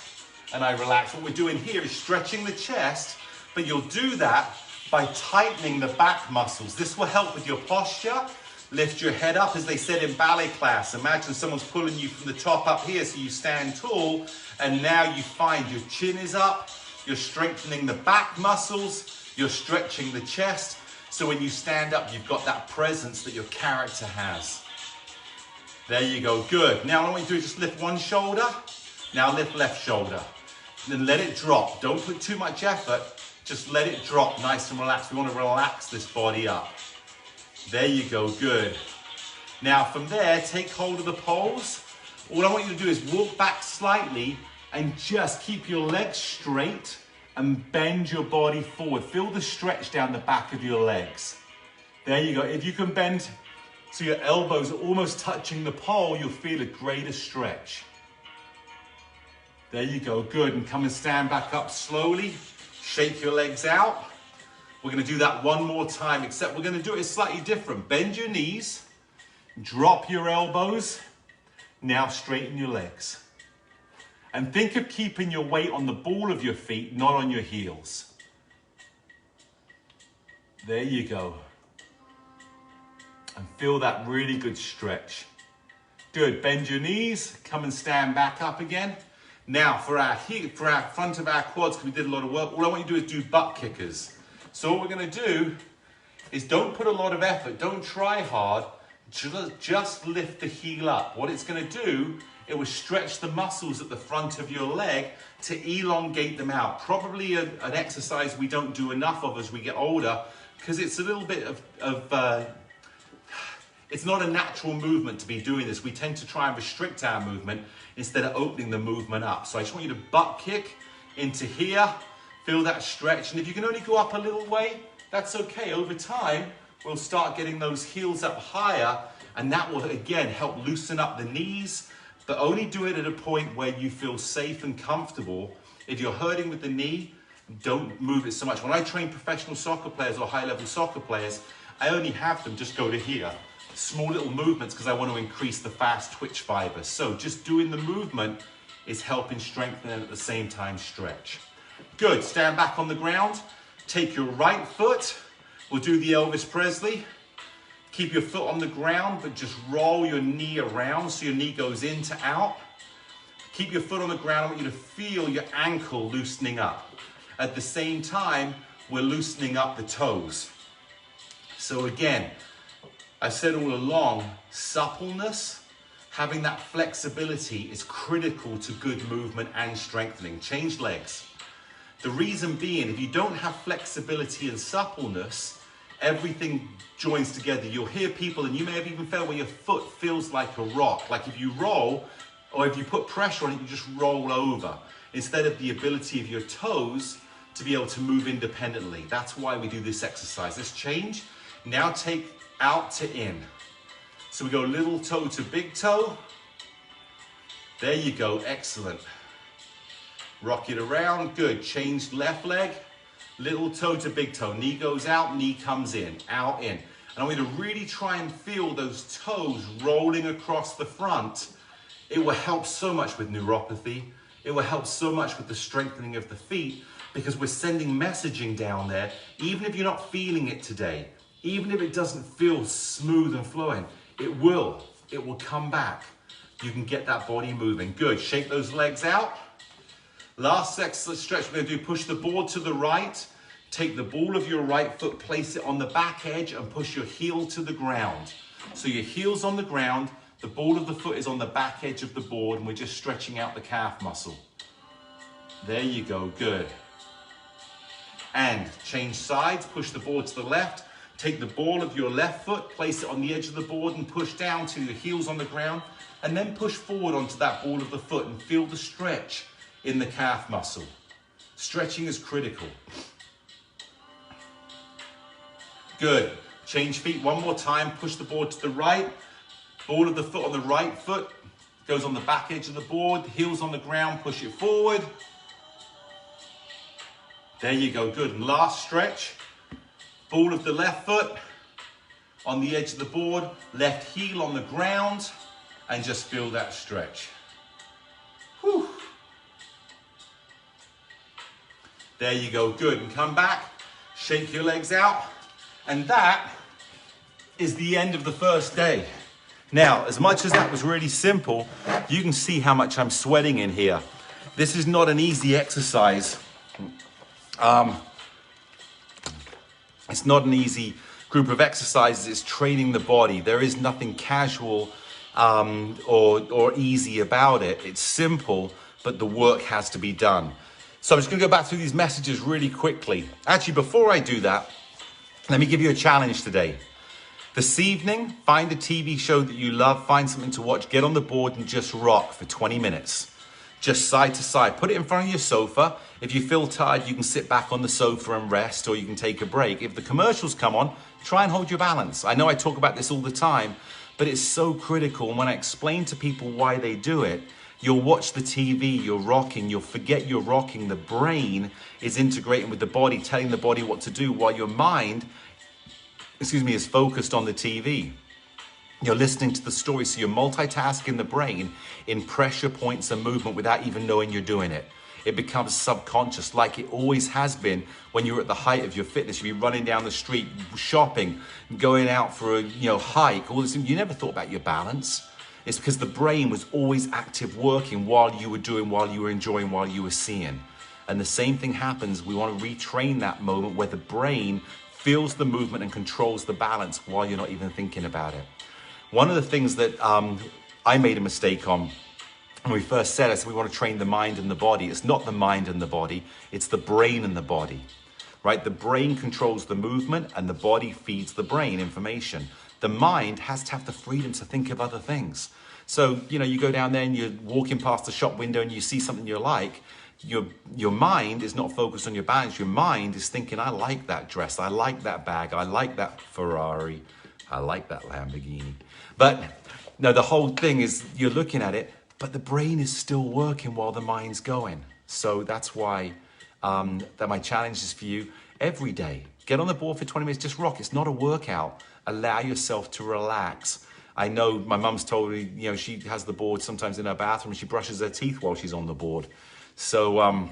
and I relax. What we're doing here is stretching the chest, but you'll do that by tightening the back muscles. This will help with your posture. Lift your head up, as they said in ballet class. Imagine someone's pulling you from the top up here so you stand tall, and now you find your chin is up, you're strengthening the back muscles, you're stretching the chest, so when you stand up, you've got that presence that your character has. There you go, good. Now all I want you to do is just lift one shoulder, now lift left shoulder. Then let it drop. Don't put too much effort, Just let it drop nice and relaxed. We want to relax this body up. There you go, good. Now from there, take hold of the poles. All I want you to do is walk back slightly and just keep your legs straight and bend your body forward. Feel the stretch down the back of your legs. There you go. If you can bend so your elbows are almost touching the pole, you'll feel a greater stretch. There you go, good. And come and stand back up slowly. Shake your legs out. We're going to do that one more time, except we're going to do it slightly different. Bend your knees, drop your elbows. Now straighten your legs. And think of keeping your weight on the ball of your feet, not on your heels. There you go. And feel that really good stretch. Good, bend your knees, come and stand back up again. Now for our front of our quads, because we did a lot of work, all I want you to do is do butt kickers. So what we're gonna do is don't put a lot of effort, don't try hard, just lift the heel up. What it's gonna do, it will stretch the muscles at the front of your leg to elongate them out. Probably an exercise we don't do enough of as we get older, because it's a little bit it's not a natural movement to be doing this. We tend to try and restrict our movement instead of opening the movement up. So I just want you to butt kick into here, feel that stretch. And if you can only go up a little way, that's okay. Over time, we'll start getting those heels up higher, and that will again help loosen up the knees, but only do it at a point where you feel safe and comfortable. If you're hurting with the knee, don't move it so much. When I train professional soccer players or high-level soccer players, I only have them just go to here. Small little movements because I want to increase the fast twitch fibers. So just doing the movement is helping strengthen and at the same time stretch. Good, stand back on the ground. Take your right foot. We'll do the Elvis Presley. Keep your foot on the ground, but just roll your knee around so your knee goes in to out. Keep your foot on the ground. I want you to feel your ankle loosening up. At the same time, we're loosening up the toes. So again, I said all along, suppleness, having that flexibility is critical to good movement and strengthening. Change legs. The reason being, if you don't have flexibility and suppleness, everything joins together. You'll hear people, and you may have even felt where your foot feels like a rock. Like if you roll, or if you put pressure on it, you just roll over. Instead of the ability of your toes to be able to move independently. That's why we do this exercise. Let's change. Now take out to in. So we go little toe to big toe. There you go, excellent. Rock it around, good. Change left leg, little toe to big toe. Knee goes out, knee comes in, out, in. And I want you to really try and feel those toes rolling across the front. It will help so much with neuropathy. It will help so much with the strengthening of the feet, because we're sending messaging down there, even if you're not feeling it today. Even if it doesn't feel smooth and flowing, it will come back. You can get that body moving. Good, shake those legs out. Last stretch we're gonna do, push the board to the right, take the ball of your right foot, place it on the back edge and push your heel to the ground. So your heel's on the ground, the ball of the foot is on the back edge of the board, and we're just stretching out the calf muscle. There you go, good. And change sides, push the board to the left, take the ball of your left foot, place it on the edge of the board and push down till your heel's on the ground, and then push forward onto that ball of the foot and feel the stretch in the calf muscle. Stretching is critical. Good. Change feet one more time, push the board to the right, ball of the foot on the right foot, goes on the back edge of the board, heel's on the ground, push it forward. There you go, good. And last stretch. Ball of the left foot on the edge of the board, left heel on the ground, and just feel that stretch. Whew. There you go, good. And come back, shake your legs out, and that is the end of the first day. Now, as much as that was really simple, you can see how much I'm sweating in here. This is not an easy exercise. It's not an easy group of exercises. It's training the body. There is nothing casual or easy about it. It's simple, but the work has to be done. So I'm just gonna go back through these messages really quickly. Actually, before I do that, let me give you a challenge today. This evening, find a TV show that you love, find something to watch, get on the board and just rock for 20 minutes. Just side to side. Put it in front of your sofa. If you feel tired, you can sit back on the sofa and rest, or you can take a break. If the commercials come on, try and hold your balance. I know I talk about this all the time, but it's so critical. And when I explain to people why they do it, you'll watch the TV, you're rocking, you'll forget you're rocking. The brain is integrating with the body, telling the body what to do, while your mind, is focused on the TV. You're listening to the story, so you're multitasking the brain in pressure points and movement without even knowing you're doing it. It becomes subconscious, like it always has been when you're at the height of your fitness. You're running down the street, shopping, going out for a hike, all this. You never thought about your balance. It's because the brain was always active, working while you were doing, while you were enjoying, while you were seeing. And the same thing happens. We want to retrain that moment where the brain feels the movement and controls the balance while you're not even thinking about it. One of the things that I made a mistake on when we first said, I said we want to train the mind and the body. It's not the mind and the body, it's the brain and the body, right? The brain controls the movement and the body feeds the brain information. The mind has to have the freedom to think of other things. So, you go down there and you're walking past the shop window and you see something you like. Your mind is not focused on your balance. Your mind is thinking, I like that dress. I like that bag. I like that Ferrari. I like that Lamborghini. But no, the whole thing is you're looking at it, but the brain is still working while the mind's going. So that's why that my challenge is for you every day. Get on the board for 20 minutes, just rock. It's not a workout. Allow yourself to relax. I know my mum's told me, she has the board sometimes in her bathroom and she brushes her teeth while she's on the board. So,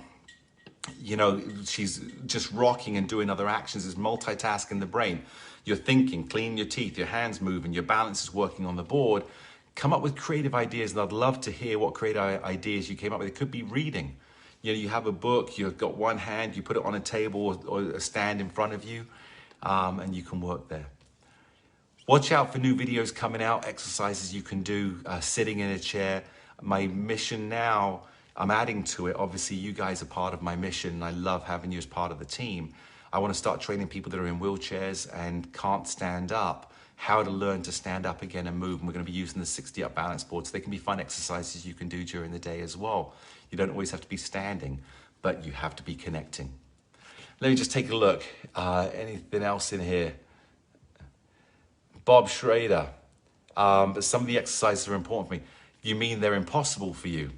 she's just rocking and doing other actions, is multitasking the brain. You're thinking, cleaning your teeth, your hands moving, your balance is working on the board. Come up with creative ideas, and I'd love to hear what creative ideas you came up with. It could be reading. You have a book, you've got one hand, you put it on a table or a stand in front of you, and you can work there. Watch out for new videos coming out, exercises you can do sitting in a chair. My mission now, I'm adding to it. Obviously, you guys are part of my mission, and I love having you as part of the team. I want to start training people that are in wheelchairs and can't stand up, how to learn to stand up again and move. And we're going to be using the 60-up balance board. So they can be fun exercises you can do during the day as well. You don't always have to be standing, but you have to be connecting. Let me just take a look. Anything else in here? Bob Schrader. But some of the exercises are important for me. You mean they're impossible for you?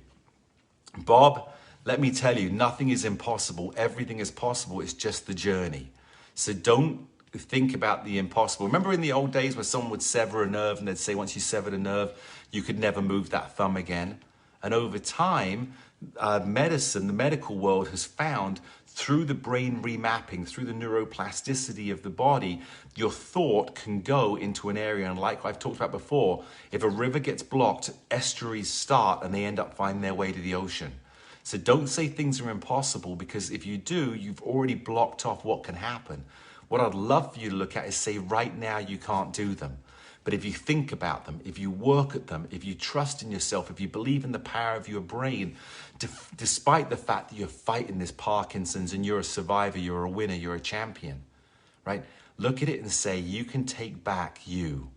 Bob, let me tell you, nothing is impossible. Everything is possible. It's just the journey. So don't think about the impossible. Remember in the old days when someone would sever a nerve and they'd say once you severed a nerve, you could never move that thumb again. And over time, medicine, the medical world has found through the brain remapping, through the neuroplasticity of the body, your thought can go into an area. And like I've talked about before, if a river gets blocked, estuaries start and they end up finding their way to the ocean. So don't say things are impossible, because if you do, you've already blocked off what can happen. What I'd love for you to look at is say right now you can't do them. But if you think about them, if you work at them, if you trust in yourself, if you believe in the power of your brain, despite the fact that you're fighting this Parkinson's and you're a survivor, you're a winner, you're a champion, right? Look at it and say, you can take back you.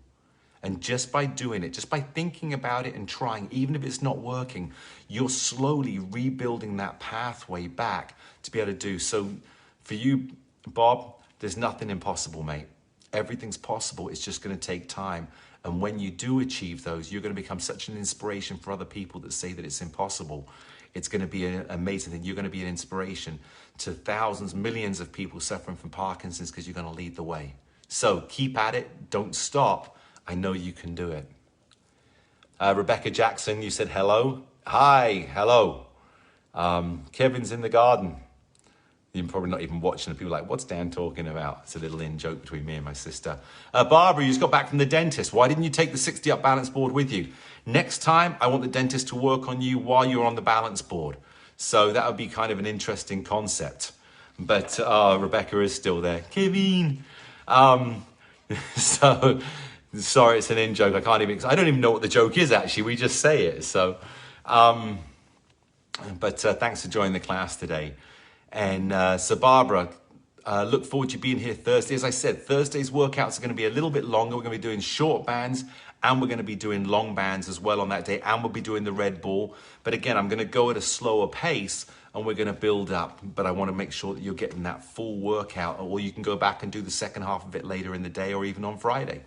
And just by doing it, just by thinking about it and trying, even if it's not working, you're slowly rebuilding that pathway back to be able to do. So for you, Bob, there's nothing impossible, mate. Everything's possible. It's just going to take time. And when you do achieve those, you're going to become such an inspiration for other people that say that it's impossible. It's going to be an amazing thing. You're going to be an inspiration to thousands, millions of people suffering from Parkinson's, because you're going to lead the way. So keep at it. Don't stop. I know you can do it. Rebecca Jackson, you said hello. Hi, hello. Kevin's in the garden. You're probably not even watching, and people are like, what's Dan talking about? It's a little in-joke between me and my sister. Barbara, you just got back from the dentist. Why didn't you take the 60-up balance board with you? Next time, I want the dentist to work on you while you're on the balance board. So that would be kind of an interesting concept. But Rebecca is still there. Kevin. So, sorry, it's an in-joke. I don't even know what the joke is, actually. We just say it. So, But thanks for joining the class today. And so Barbara, look forward to you being here Thursday. As I said, Thursday's workouts are going to be a little bit longer. We're going to be doing short bands and we're going to be doing long bands as well on that day. And we'll be doing the red ball. But again, I'm going to go at a slower pace and we're going to build up. But I want to make sure that you're getting that full workout, or you can go back and do the second half of it later in the day or even on Friday.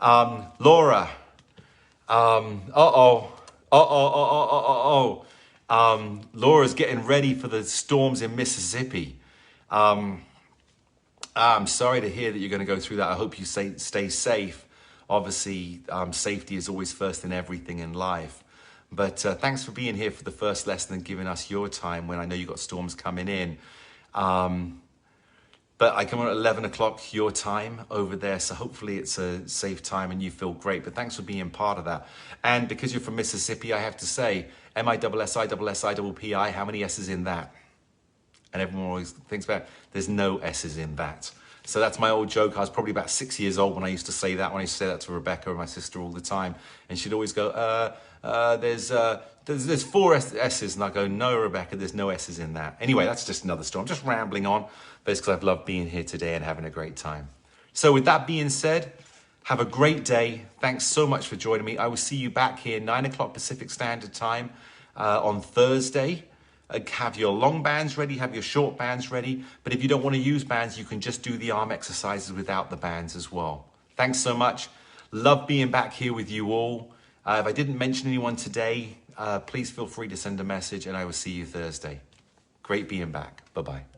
Laura, Laura's getting ready for the storms in Mississippi. I'm sorry to hear that you're going to go through that. I hope you stay safe. Obviously, safety is always first in everything in life. But thanks for being here for the first lesson and giving us your time when I know you've got storms coming in. But I come on at 11 o'clock your time over there, so hopefully it's a safe time and you feel great. But thanks for being part of that. And because you're from Mississippi, I have to say, MISSISSIPPI, how many S's in that? And everyone always thinks about it. There's no S's in that. So that's my old joke. I was probably about 6 years old when I used to say that, when I used to say that to Rebecca, my sister, all the time. And she'd always go, there's 4 S's. And I go, no, Rebecca, there's no S's in that. Anyway, that's just another story. I'm just rambling on, but it's because I've loved being here today and having a great time. So with that being said, have a great day. Thanks so much for joining me. I will see you back here 9 o'clock Pacific Standard Time on Thursday. Have your long bands ready, have your short bands ready. But if you don't want to use bands, you can just do the arm exercises without the bands as well. Thanks so much. Love being back here with you all. If I didn't mention anyone today, please feel free to send a message and I will see you Thursday. Great being back. Bye-bye.